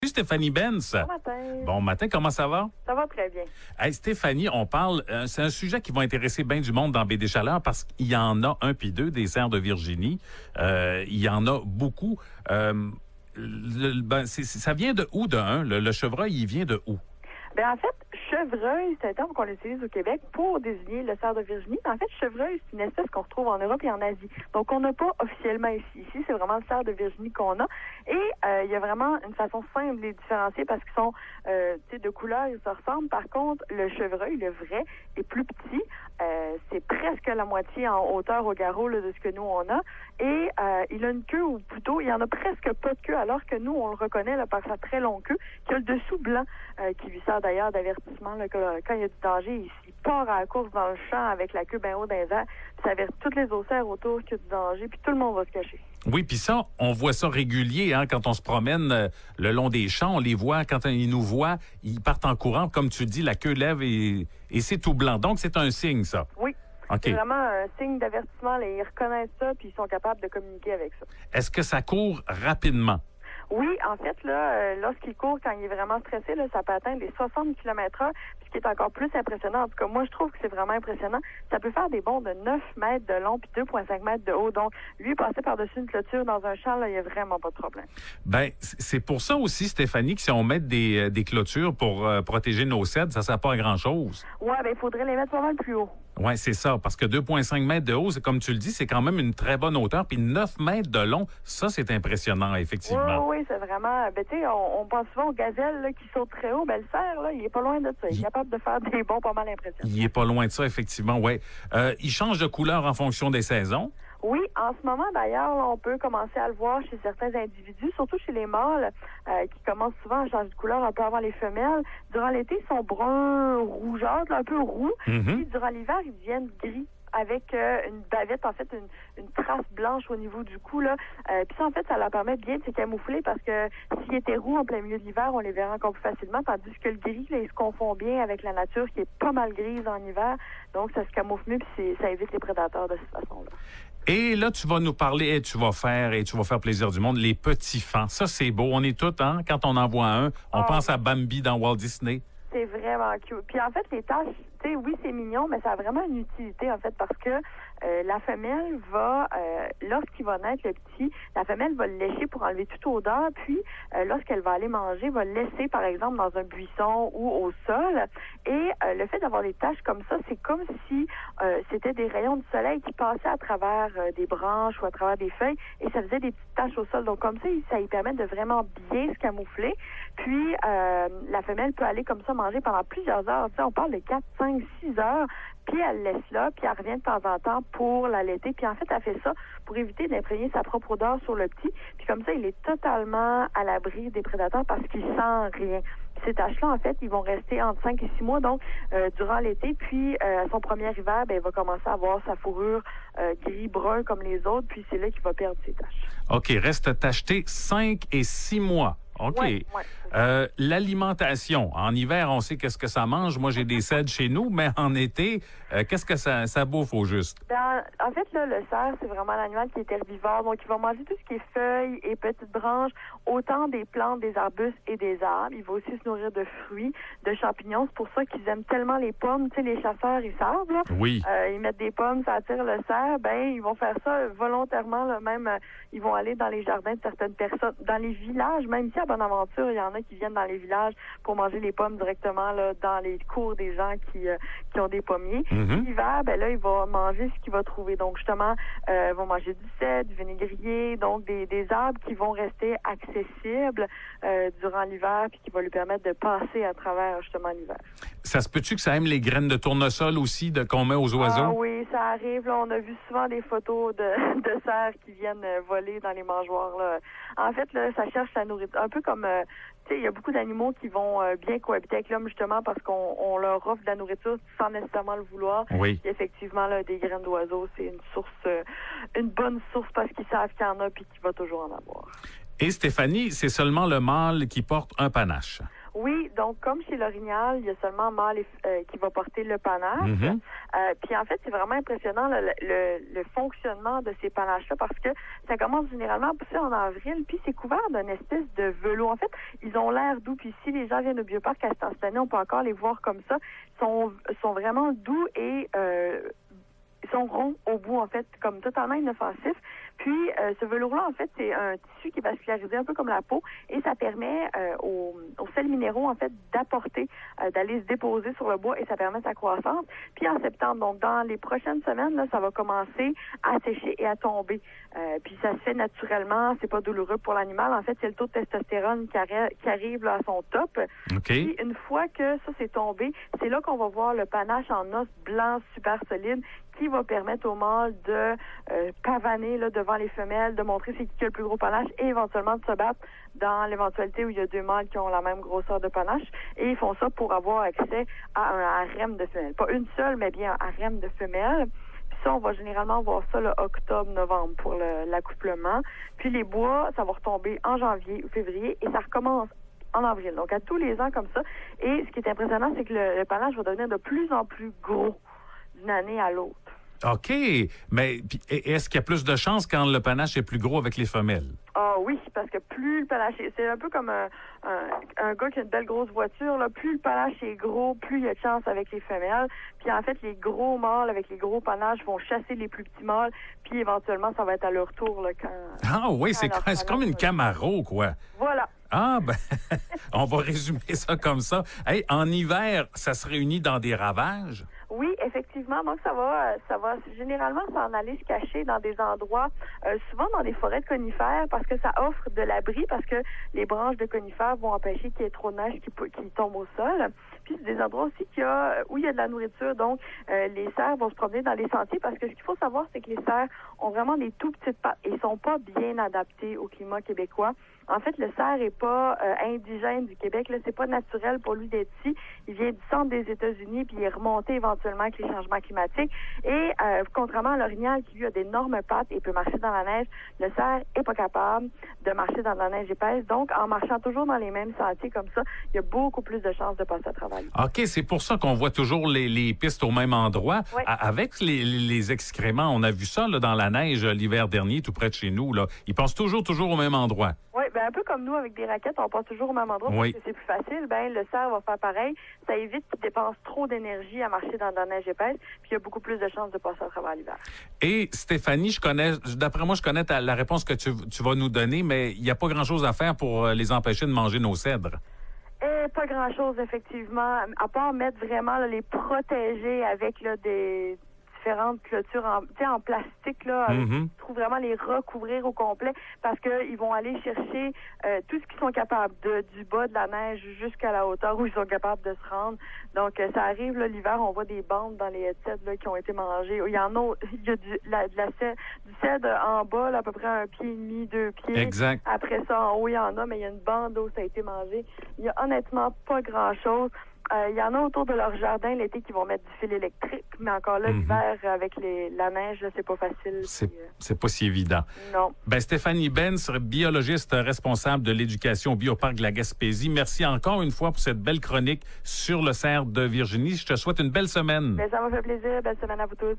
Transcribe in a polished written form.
Stéphanie Benz. Bon matin. Bon matin, comment ça va? Ça va très bien. Hey, Stéphanie, on parle, c'est un sujet qui va intéresser bien du monde dans Baie des Chaleurs parce qu'il y en a un puis deux, des cerfs de Virginie. Il y en a beaucoup. Ça vient de où, le chevreuil, il vient de où? Bien, en fait, chevreuil, c'est un terme qu'on utilise au Québec pour désigner le cerf de Virginie. En fait, chevreuil, c'est une espèce qu'on retrouve en Europe et en Asie. Donc, on n'a pas officiellement ici. Ici, c'est vraiment le cerf de Virginie qu'on a. Et il y a vraiment une façon simple de les différencier parce qu'ils sont de couleur, ils se ressemblent. Par contre, le chevreuil, le vrai, est plus petit. C'est presque la moitié en hauteur au garrot là, de ce que nous, on a. Et il a une queue, ou plutôt, il y en a presque pas de queue, alors que nous, on le reconnaît là, par sa très longue queue, qui a le dessous blanc, qui lui sert d'ailleurs d'avertissement là, que, quand il y a du danger, il part à la course dans le champ avec la queue bien haut dans les airs, puis ça avertit toutes les ocères autour qu'il y a du danger, puis tout le monde va se cacher. Oui, puis ça, on voit ça régulier quand on se promène le long des champs, on les voit, quand ils nous voient, ils partent en courant, comme tu dis, la queue lève et c'est tout blanc. Donc, c'est un signe, ça. Oui. Okay. C'est vraiment un signe d'avertissement. Là, ils reconnaissent ça, puis ils sont capables de communiquer avec ça. Est-ce que ça court rapidement? Oui, en fait, là, lorsqu'il court, quand il est vraiment stressé, là, ça peut atteindre les 60 km/h. Puis ce qui est encore plus impressionnant, en tout cas, moi, je trouve que c'est vraiment impressionnant, ça peut faire des bonds de 9 mètres de long puis 2,5 mètres de haut. Donc, lui, passer par-dessus une clôture dans un champ, là, il n'y a vraiment pas de problème. Bien, c'est pour ça aussi, Stéphanie, que si on met des clôtures pour protéger nos cèdres, ça ne sert pas à grand-chose. Oui, bien, il faudrait les mettre pas mal plus haut. Oui, c'est ça, parce que 2,5 mètres de haut, c'est comme tu le dis, c'est quand même une très bonne hauteur. Puis 9 mètres de long, ça, c'est impressionnant, effectivement. Oui, c'est vraiment... Ben, tu sais, on pense souvent aux gazelles là, qui sautent très haut. Ben, le cerf, là, il est pas loin de ça. Il est capable de faire des bonds pas mal impressionnants. Il est pas loin de ça, effectivement, oui. Il change de couleur en fonction des saisons. Oui, en ce moment, d'ailleurs, on peut commencer à le voir chez certains individus, surtout chez les mâles, qui commencent souvent à changer de couleur un peu avant les femelles. Durant l'été, ils sont bruns, rougeâtres, un peu roux. Puis durant l'hiver, ils deviennent gris avec une bavette, en fait, une trace blanche au niveau du cou, là. Puis ça, en fait, ça leur permet bien de se camoufler parce que s'ils étaient roux en plein milieu de l'hiver, on les verra encore plus facilement, tandis que le gris, là, il se confond bien avec la nature qui est pas mal grise en hiver. Donc, ça se camoufle mieux puis ça évite les prédateurs de cette façon-là. Et là, tu vas nous parler, tu vas faire plaisir du monde, les petits fans. Ça, c'est beau. On est tous, quand on en voit un, on pense à Bambi dans Walt Disney. C'est vraiment cute. Puis en fait, les taches, tu sais, oui, c'est mignon, mais ça a vraiment une utilité, en fait, parce que la femelle va, lorsqu'il va naître le petit, la femelle va le lécher pour enlever toute odeur, puis lorsqu'elle va aller manger, va le laisser, par exemple, dans un buisson ou au sol. Et le fait d'avoir des taches comme ça, c'est comme si c'était des rayons de soleil qui passaient à travers des branches ou à travers des feuilles, et ça faisait des petites taches au sol. Donc comme ça lui permet de vraiment bien se camoufler. Puis la femelle peut aller comme ça manger pendant plusieurs heures. Tu sais, on parle de 4, 5, 6 heures. Puis elle le laisse là, puis elle revient de temps en temps pour l'allaiter. Puis en fait, elle fait ça pour éviter d'imprégner sa propre odeur sur le petit. Puis comme ça, il est totalement à l'abri des prédateurs parce qu'il sent rien. Puis ces taches-là, en fait, ils vont rester entre 5 et 6 mois, donc durant l'été. Puis à son premier hiver, ben, il va commencer à avoir sa fourrure gris-brun comme les autres. Puis c'est là qu'il va perdre ses taches. OK, reste tacheté 5 et 6 mois. OK. Ouais. L'alimentation. En hiver, on sait qu'est-ce que ça mange. Moi, j'ai des cèdres chez nous, mais en été, qu'est-ce que ça bouffe au juste? En fait, là, le cerf, c'est vraiment l'animal qui est herbivore. Donc, il va manger tout ce qui est feuilles et petites branches, autant des plantes, des arbustes et des arbres. Il va aussi se nourrir de fruits, de champignons. C'est pour ça qu'ils aiment tellement les pommes. Tu sais, les chasseurs, ils savent, là. Oui. Ils mettent des pommes, ça attire le cerf. Ben, ils vont faire ça volontairement, là. Même, ils vont aller dans les jardins de certaines personnes. Dans les villages, même ici à Bonaventure, il y en a qui viennent dans les villages pour manger les pommes directement, là, dans les cours des gens qui ont des pommiers. L'hiver, ben là, il va manger ce qu'il va trouver. Donc, justement, ils vont manger du cèdre, du vinaigrier, donc des arbres qui vont rester accessibles durant l'hiver puis qui vont lui permettre de passer à travers, justement, l'hiver. Ça se peut-tu que ça aime les graines de tournesol aussi qu'on met aux oiseaux? Ah oui, ça arrive. Là, on a vu souvent des photos de cerfs qui viennent voler dans les mangeoires, là. En fait, là, ça cherche la nourriture. Un peu comme... tu sais, il y a beaucoup d'animaux qui vont bien cohabiter avec l'homme, justement, parce qu'on leur offre de la nourriture sans nécessairement le vouloir. Oui. Et effectivement, là, des graines d'oiseaux, c'est une source, une bonne source parce qu'ils savent qu'il y en a puis qu'il va toujours en avoir. Et Stéphanie, c'est seulement le mâle qui porte un panache. Oui, donc, comme chez l'orignal, il y a seulement mâle qui va porter le panache. Mhm. Puis en fait, c'est vraiment impressionnant le fonctionnement de ces panaches-là parce que ça commence généralement à pousser en avril, puis c'est couvert d'une espèce de velours. En fait, ils ont l'air doux. Puis si les gens viennent au bioparc à cette année, on peut encore les voir comme ça. Ils sont vraiment doux et ils sont ronds au bout, en fait, comme totalement inoffensifs. Puis, ce velours-là, en fait, c'est un tissu qui est vascularisé un peu comme la peau et ça permet aux sels minéraux, en fait, d'apporter, d'aller se déposer sur le bois et ça permet sa croissance. Puis, en septembre, donc dans les prochaines semaines, là, ça va commencer à sécher et à tomber. Puis, ça se fait naturellement, c'est pas douloureux pour l'animal. En fait, c'est le taux de testostérone qui arrive là, à son top. OK. Puis, une fois que ça s'est tombé, c'est là qu'on va voir le panache en os blanc super solide qui va permettre au mâle de pavaner là, devant les femelles, de montrer c'est qui a le plus gros panache et éventuellement de se battre dans l'éventualité où il y a deux mâles qui ont la même grosseur de panache. Et ils font ça pour avoir accès à un harem de femelles. Pas une seule, mais bien un harem de femelles. Puis ça, on va généralement voir ça le octobre-novembre pour l'accouplement. Puis les bois, ça va retomber en janvier ou février et ça recommence en avril. Donc à tous les ans comme ça. Et ce qui est impressionnant, c'est que le panache va devenir de plus en plus gros d'une année à l'autre. OK. Mais est-ce qu'il y a plus de chances quand le panache est plus gros avec les femelles? Ah oui, parce que plus le panache c'est un peu comme un gars qui a une belle grosse voiture, là, plus le panache est gros, plus il y a de chance avec les femelles. Puis en fait, les gros mâles avec les gros panaches vont chasser les plus petits mâles, puis éventuellement, ça va être à leur tour là, quand... Ah oui, c'est comme une Camaro, quoi. Voilà. Ah, ben, on va résumer ça comme ça. Hey, en hiver, ça se réunit dans des ravages? Oui, effectivement. Donc, ça va généralement s'en aller se cacher dans des endroits, souvent dans des forêts de conifères, parce que ça offre de l'abri, parce que les branches de conifères vont empêcher qu'il y ait trop de neige qui tombe au sol. Puis, c'est des endroits aussi où il y a de la nourriture. Donc, les cerfs vont se promener dans les sentiers, parce que ce qu'il faut savoir, c'est que les cerfs ont vraiment des tout petites pattes et sont pas bien adaptés au climat québécois. En fait, le cerf est pas indigène du Québec. Là, c'est pas naturel pour lui d'être ici. Il vient du centre des États-Unis, puis il est remonté éventuellement avec les changements climatiques. Et contrairement à l'orignal qui lui a d'énormes pattes et peut marcher dans la neige, le cerf est pas capable de marcher dans la neige épaisse. Donc, en marchant toujours dans les mêmes sentiers comme ça, il y a beaucoup plus de chances de passer à travers. OK, c'est pour ça qu'on voit toujours les pistes au même endroit. Oui. Avec les excréments, on a vu ça là, dans la neige l'hiver dernier, tout près de chez nous. Là. Ils passent toujours au même endroit. Oui, ben un peu comme nous avec des raquettes, on passe toujours au même endroit Oui. parce que c'est plus facile. Ben le cerf va faire pareil. Ça évite qu'il dépense trop d'énergie à marcher dans la neige épaisse, puis il y a beaucoup plus de chances de passer à travers l'hiver. Et Stéphanie, d'après moi, je connais la réponse que tu vas nous donner, mais il n'y a pas grand-chose à faire pour les empêcher de manger nos cèdres. Pas grand-chose, effectivement, à part mettre vraiment là, les protéger avec là, des différentes clôtures en plastique, là, Mm-hmm. il faut vraiment les recouvrir au complet parce qu'ils vont aller chercher tout ce qu'ils sont capables du bas de la neige jusqu'à la hauteur où ils sont capables de se rendre. Donc, ça arrive, là, l'hiver, on voit des bandes dans les headsets là, qui ont été mangées. Il y en a, il y a du cèdre en bas, là, à peu près 1,5 pied, 2 pieds. Exact. Après ça, en haut, il y en a, mais il y a une bande où ça a été mangé. Il y a honnêtement pas grand-chose. Il y en a autour de leur jardin l'été qui vont mettre du fil électrique, mais encore là, l'hiver, avec la neige, là, c'est pas facile. C'est pas si évident. Non. Ben, Stéphanie Benz, biologiste responsable de l'éducation au Bioparc de la Gaspésie, merci encore une fois pour cette belle chronique sur le cerf de Virginie. Je te souhaite une belle semaine. Ben, ça m'a fait plaisir. Belle semaine à vous tous.